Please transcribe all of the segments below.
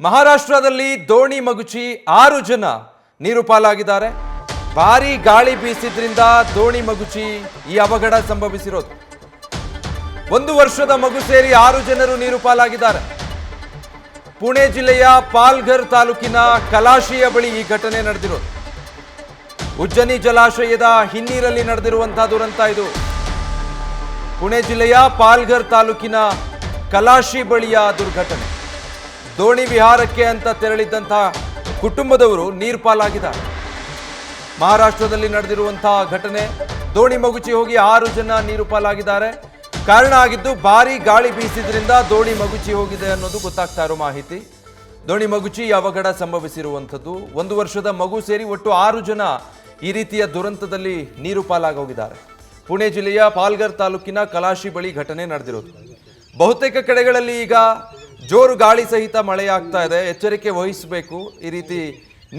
ಮಹಾರಾಷ್ಟ್ರದಲ್ಲಿ ದೋಣಿ ಮಗುಚಿ 6 ಜನ ನೀರು ಪಾಲಾಗಿದ್ದಾರೆ. ಭಾರೀ ಗಾಳಿ ಬೀಸಿದ್ರಿಂದ ದೋಣಿ ಮಗುಚಿ ಈ ಅವಘಡ ಸಂಭವಿಸಿರೋದು. 1 ವರ್ಷದ ಮಗು ಸೇರಿ 6 ಜನರು ನೀರು ಪಾಲಾಗಿದ್ದಾರೆ. ಪುಣೆ ಜಿಲ್ಲೆಯ ಪಾಲ್ಘರ್ ತಾಲೂಕಿನ ಕಲಾಶಿಯ ಬಳಿ ಈ ಘಟನೆ ನಡೆದಿರೋದು. ಉಜ್ಜನಿ ಜಲಾಶಯದ ಹಿನ್ನೀರಲ್ಲಿ ನಡೆದಿರುವಂತಹ ದುರಂತ ಇದು. ಪುಣೆ ಜಿಲ್ಲೆಯ ಪಾಲ್ಘರ್ ತಾಲೂಕಿನ ಕಲಾಶಿ ಬಳಿಯ ದುರ್ಘಟನೆ. ದೋಣಿ ವಿಹಾರಕ್ಕೆ ಅಂತ ತೆರಳಿದ್ದಂತಹ ಕುಟುಂಬದವರು ನೀರು ಪಾಲಾಗಿದ್ದಾರೆ. ಮಹಾರಾಷ್ಟ್ರದಲ್ಲಿ ನಡೆದಿರುವಂತಹ ಘಟನೆ. ದೋಣಿ ಮಗುಚಿ ಹೋಗಿ 6 ಜನ ನೀರು ಪಾಲಾಗಿದ್ದಾರೆ. ಕಾರಣ ಆಗಿದ್ದು ಭಾರೀ ಗಾಳಿ ಬೀಸಿದ್ರಿಂದ ದೋಣಿ ಮಗುಚಿ ಹೋಗಿದೆ ಅನ್ನೋದು ಗೊತ್ತಾಗ್ತಾ ಇರೋ ಮಾಹಿತಿ. ದೋಣಿ ಮಗುಚಿ ಅವಘಡ ಸಂಭವಿಸಿರುವಂಥದ್ದು. 1 ವರ್ಷದ ಮಗು ಸೇರಿ ಒಟ್ಟು 6 ಜನ ಈ ರೀತಿಯ ದುರಂತದಲ್ಲಿ ನೀರು ಪಾಲಾಗೋಗಿದ್ದಾರೆ. ಪುಣೆ ಜಿಲ್ಲೆಯ ಪಾಲ್ಘರ್ ತಾಲೂಕಿನ ಕಲಾಶಿ ಬಳಿ ಘಟನೆ ನಡೆದಿರೋದು. ಬಹುತೇಕ ಕಡೆಗಳಲ್ಲಿ ಈಗ ಜೋರು ಗಾಳಿ ಸಹಿತ ಮಳೆಯಾಗ್ತಾ ಇದೆ. ಎಚ್ಚರಿಕೆ ವಹಿಸಬೇಕು. ಈ ರೀತಿ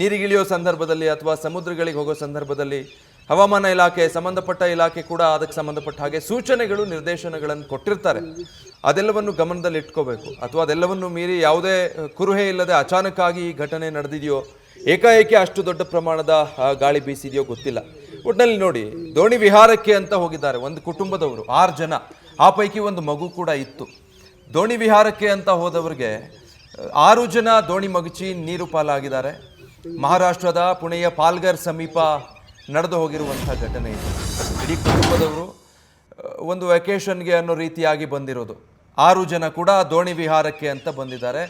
ನೀರಿಗಿಳಿಯೋ ಸಂದರ್ಭದಲ್ಲಿ ಅಥವಾ ಸಮುದ್ರಗಳಿಗೆ ಹೋಗೋ ಸಂದರ್ಭದಲ್ಲಿ ಹವಾಮಾನ ಇಲಾಖೆ, ಸಂಬಂಧಪಟ್ಟ ಇಲಾಖೆ ಕೂಡ ಅದಕ್ಕೆ ಸಂಬಂಧಪಟ್ಟ ಹಾಗೆ ಸೂಚನೆಗಳು, ನಿರ್ದೇಶನಗಳನ್ನು ಕೊಟ್ಟಿರ್ತಾರೆ. ಅದೆಲ್ಲವನ್ನು ಗಮನದಲ್ಲಿ ಇಟ್ಕೋಬೇಕು. ಅಥವಾ ಅದೆಲ್ಲವನ್ನು ಮೀರಿ ಯಾವುದೇ ಕುರುಹೆ ಇಲ್ಲದೆ ಅಚಾನಕ್ ಆಗಿ ಈ ಘಟನೆ ನಡೆದಿದೆಯೋ, ಏಕಾಏಕಿ ಅಷ್ಟು ದೊಡ್ಡ ಪ್ರಮಾಣದ ಗಾಳಿ ಬೀಸಿದೆಯೋ ಗೊತ್ತಿಲ್ಲ. ಒಟ್ಟಿನಲ್ಲಿ ನೋಡಿ, ದೋಣಿ ವಿಹಾರಕ್ಕೆ ಅಂತ ಹೋಗಿದ್ದಾರೆ ಒಂದು ಕುಟುಂಬದವರು 6 ಜನ. ಆ ಪೈಕಿ ಒಂದು ಮಗು ಕೂಡ ಇತ್ತು. ದೋಣಿ ವಿಹಾರಕ್ಕೆ ಅಂತ ಹೋದವರಿಗೆ 6 ಜನ ದೋಣಿ ಮಗುಚಿ ನೀರು ಪಾಲಾಗಿದ್ದಾರೆ. ಮಹಾರಾಷ್ಟ್ರದ ಪುಣೆಯ ಪಾಲ್ಘರ್ ಸಮೀಪ ನಡೆದು ಹೋಗಿರುವಂಥ ಘಟನೆ ಇದು. ಇಡೀ ಕುಟುಂಬದವರು ಒಂದು ವೆಕೇಷನ್ಗೆ ಅನ್ನೋ ರೀತಿಯಾಗಿ ಬಂದಿರೋದು. 6 ಜನ ಕೂಡ ದೋಣಿ ವಿಹಾರಕ್ಕೆ ಅಂತ ಬಂದಿದ್ದಾರೆ.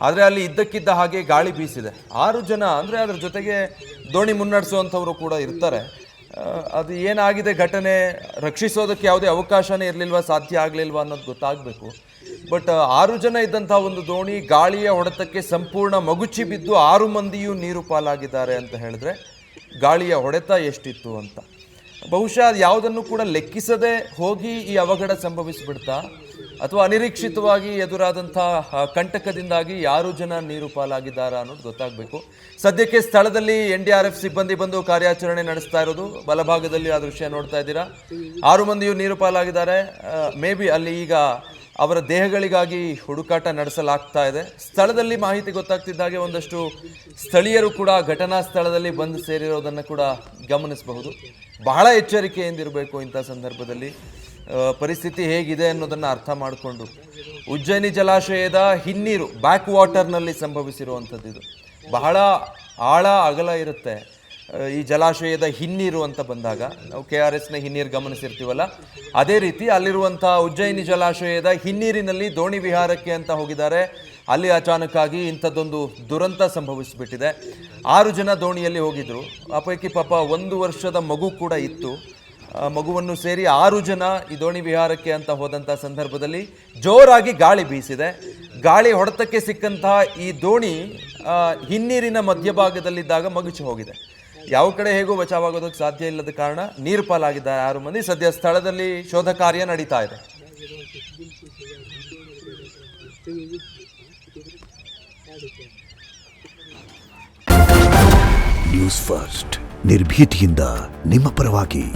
ಆದರೆ ಅಲ್ಲಿ ಇದ್ದಕ್ಕಿದ್ದ ಹಾಗೆ ಗಾಳಿ ಬೀಸಿದೆ. 6 ಜನ ಅಂದರೆ ಅದ್ರ ಜೊತೆಗೆ ದೋಣಿ ಮುನ್ನಡೆಸುವಂಥವರು ಕೂಡ ಇರ್ತಾರೆ. ಅದು ಏನಾಗಿದೆ ಘಟನೆ, ರಕ್ಷಿಸೋದಕ್ಕೆ ಯಾವುದೇ ಅವಕಾಶನೇ ಇರಲಿಲ್ವಾ, ಸಾಧ್ಯ ಆಗಲಿಲ್ವಾ ಅನ್ನೋದು ಗೊತ್ತಾಗಬೇಕು. ಬಟ್ 6 ಜನ ಇದ್ದಂಥ ಒಂದು ದೋಣಿ ಗಾಳಿಯ ಹೊಡೆತಕ್ಕೆ ಸಂಪೂರ್ಣ ಮಗುಚಿ ಬಿದ್ದು 6 ಮಂದಿಯೂ ನೀರು ಪಾಲಾಗಿದ್ದಾರೆ ಅಂತ ಹೇಳಿದ್ರೆ ಗಾಳಿಯ ಹೊಡೆತ ಎಷ್ಟಿತ್ತು ಅಂತ. ಬಹುಶಃ ಅದು ಯಾವುದನ್ನು ಕೂಡ ಲೆಕ್ಕಿಸದೆ ಹೋಗಿ ಈ ಅವಘಡ ಸಂಭವಿಸಿಬಿಡ್ತಾ, ಅಥವಾ ಅನಿರೀಕ್ಷಿತವಾಗಿ ಎದುರಾದಂಥ ಕಂಟಕದಿಂದಾಗಿ 6 ಜನ ನೀರು ಪಾಲಾಗಿದ್ದಾರಾ ಅನ್ನೋದು ಗೊತ್ತಾಗಬೇಕು. ಸದ್ಯಕ್ಕೆ ಸ್ಥಳದಲ್ಲಿ NDRF ಸಿಬ್ಬಂದಿ ಬಂದು ಕಾರ್ಯಾಚರಣೆ ನಡೆಸ್ತಾ ಇರೋದು. ಬಲಭಾಗದಲ್ಲಿ ಆ ದೃಶ್ಯ ನೋಡ್ತಾ ಇದ್ದೀರಾ. 6 ಮಂದಿಯೂ ನೀರು ಪಾಲಾಗಿದ್ದಾರೆ. ಮೇ ಬಿ ಅಲ್ಲಿ ಈಗ ಅವರ ದೇಹಗಳಿಗಾಗಿ ಹುಡುಕಾಟ ನಡೆಸಲಾಗ್ತಾ ಇದೆ. ಸ್ಥಳದಲ್ಲಿ ಮಾಹಿತಿ ಗೊತ್ತಾಗ್ತಿದ್ದಾಗೆ ಒಂದಷ್ಟು ಸ್ಥಳೀಯರು ಕೂಡ ಘಟನಾ ಸ್ಥಳದಲ್ಲಿ ಬಂದು ಸೇರಿರೋದನ್ನು ಕೂಡ ಗಮನಿಸಬಹುದು. ಬಹಳ ಎಚ್ಚರಿಕೆಯಿಂದಿರಬೇಕು ಇಂಥ ಸಂದರ್ಭದಲ್ಲಿ. ಪರಿಸ್ಥಿತಿ ಹೇಗಿದೆ ಅನ್ನೋದನ್ನು ಅರ್ಥ ಮಾಡಿಕೊಂಡು, ಉಜ್ಜಯಿನಿ ಜಲಾಶಯದ ಹಿನ್ನೀರು ಬ್ಯಾಕ್ ವಾಟರ್ನಲ್ಲಿ ಸಂಭವಿಸಿರುವಂಥದ್ದು. ಇದು ಬಹಳ ಆಳ ಅಗಲ ಇರುತ್ತೆ ಈ ಜಲಾಶಯದ ಹಿನ್ನೀರು ಅಂತ ಬಂದಾಗ. ನಾವು KRSನ ಹಿನ್ನೀರು ಗಮನಿಸಿರ್ತೀವಲ್ಲ, ಅದೇ ರೀತಿ ಅಲ್ಲಿರುವಂಥ ಉಜ್ಜಯಿನಿ ಜಲಾಶಯದ ಹಿನ್ನೀರಿನಲ್ಲಿ ದೋಣಿ ವಿಹಾರಕ್ಕೆ ಅಂತ ಹೋಗಿದ್ದಾರೆ. ಅಲ್ಲಿ ಅಚಾನಕ್ಕಾಗಿ ಇಂಥದ್ದೊಂದು ದುರಂತ ಸಂಭವಿಸಿಬಿಟ್ಟಿದೆ. 6 ಜನ ದೋಣಿಯಲ್ಲಿ ಹೋಗಿದ್ರು. ಆ ಪೈಕಿ ಪಾಪ 1 ವರ್ಷದ ಮಗು ಕೂಡ ಇತ್ತು. ಮಗುವನ್ನು ಸೇರಿ 6 ಜನ ಈ ದೋಣಿ ವಿಹಾರಕ್ಕೆ ಅಂತ ಹೋದಂಥ ಸಂದರ್ಭದಲ್ಲಿ ಜೋರಾಗಿ ಗಾಳಿ ಬೀಸಿದೆ. ಗಾಳಿ ಹೊಡೆತಕ್ಕೆ ಸಿಕ್ಕಂತಹ ಈ ದೋಣಿ ಹಿನ್ನೀರಿನ ಮಧ್ಯಭಾಗದಲ್ಲಿದ್ದಾಗ ಮಗುಚಿ ಹೋಗಿದೆ. ಯಾವ ಕಡೆ ಹೇಗೂ ಬಚಾವಾಗೋದಕ್ಕೆ ಸಾಧ್ಯ ಇಲ್ಲದ ಕಾರಣ ನೀರು ಪಾಲಾಗಿದ್ದಾರೆ 6 ಮಂದಿ. ಸದ್ಯ ಸ್ಥಳದಲ್ಲಿ ಶೋಧ ಕಾರ್ಯ ನಡೀತಾ ಇದೆ. ನ್ಯೂಸ್ ಫಸ್ಟ್, ನಿರ್ಭೀತಿಯಿಂದ ನಿಮ್ಮ ಪರವಾಗಿ.